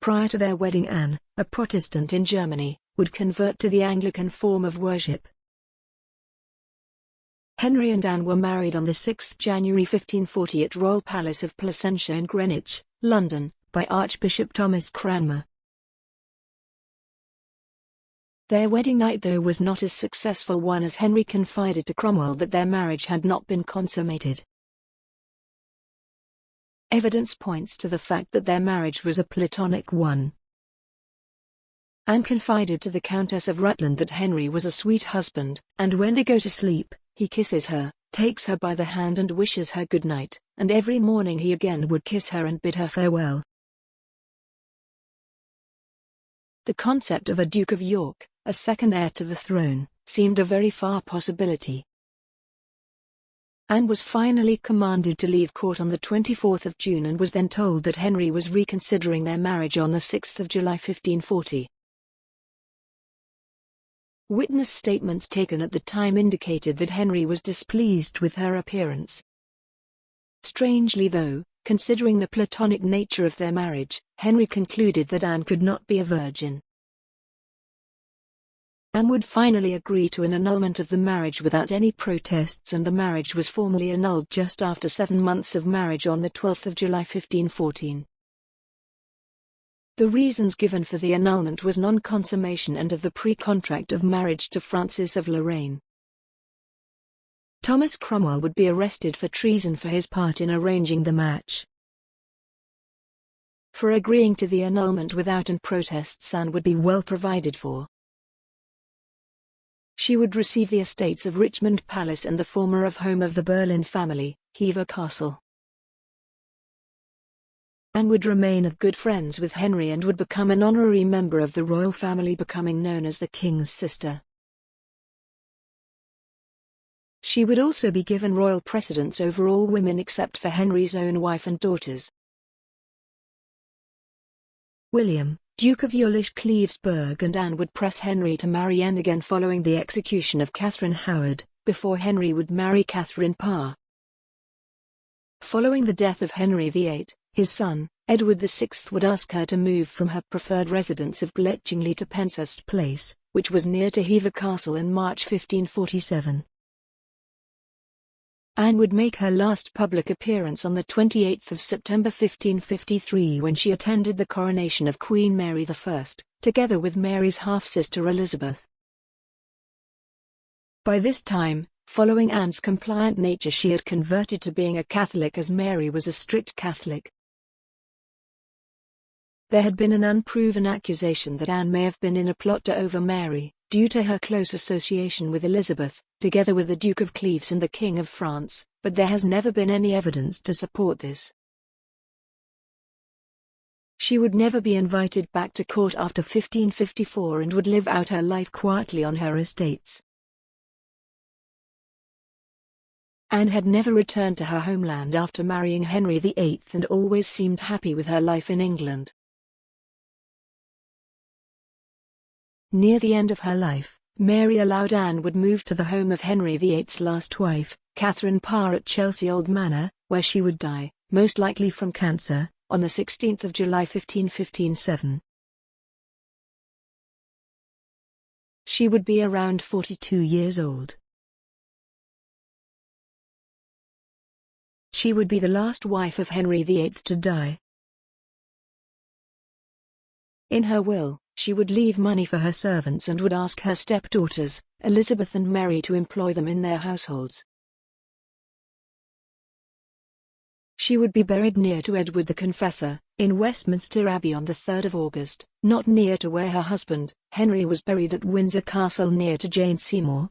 Prior to their wedding, Anne, a Protestant in Germany, would convert to the Anglican form of worship. Henry and Anne were married on 6 January 1540 at Royal Palace of Placentia in Greenwich, London, by Archbishop Thomas Cranmer. Their wedding night, though, was not as successful one as Henry confided to Cromwell that their marriage had not been consummated. Evidence points to the fact that their marriage was a platonic one. Anne confided to the Countess of Rutland that Henry was a sweet husband, and when they go to sleep, he kisses her, takes her by the hand and wishes her good night, and every morning he again would kiss her and bid her farewell. The concept of a Duke of York, a second heir to the throne, seemed a very far possibility. Anne was finally commanded to leave court on the 24th of June and was then told that Henry was reconsidering their marriage on the 6th of July 1540. Witness statements taken at the time indicated that Henry was displeased with her appearance. Strangely though, considering the platonic nature of their marriage, Henry concluded that Anne could not be a virgin. Anne would finally agree to an annulment of the marriage without any protests, and the marriage was formally annulled just after 7 months of marriage on the 12th of July 1514. The reasons given for the annulment was non-consummation and of the pre-contract of marriage to Francis of Lorraine. Thomas Cromwell would be arrested for treason for his part in arranging the match. For agreeing to the annulment without any protests, Anne would be well provided for. She would receive the estates of Richmond Palace and the former home of the Boleyn family, Hever Castle. Anne would remain good friends with Henry and would become an honorary member of the royal family, becoming known as the King's sister. She would also be given royal precedence over all women except for Henry's own wife and daughters. William, Duke of Jülich-Cleves-Berg, and Anne would press Henry to marry Anne again following the execution of Catherine Howard, before Henry would marry Catherine Parr. Following the death of Henry VIII, his son, Edward VI, would ask her to move from her preferred residence of Bletchingley to Penshurst Place, which was near to Hever Castle, in March 1547. Anne would make her last public appearance on the 28th of September 1553 when she attended the coronation of Queen Mary I, together with Mary's half-sister Elizabeth. By this time, following Anne's compliant nature, she had converted to being a Catholic, as Mary was a strict Catholic. There had been an unproven accusation that Anne may have been in a plot to over Mary, due to her close association with Elizabeth, together with the Duke of Cleves and the King of France, but there has never been any evidence to support this. She would never be invited back to court after 1554 and would live out her life quietly on her estates. Anne had never returned to her homeland after marrying Henry VIII and always seemed happy with her life in England. Near the end of her life, Mary allowed Anne would move to the home of Henry VIII's last wife, Catherine Parr, at Chelsea Old Manor, where she would die, most likely from cancer, on the 16th of July 1557. She would be around 42 years old. She would be the last wife of Henry VIII to die. In her will, she would leave money for her servants and would ask her stepdaughters, Elizabeth and Mary, to employ them in their households. She would be buried near to Edward the Confessor, in Westminster Abbey on the 3rd of August, not near to where her husband, Henry, was buried at Windsor Castle near to Jane Seymour.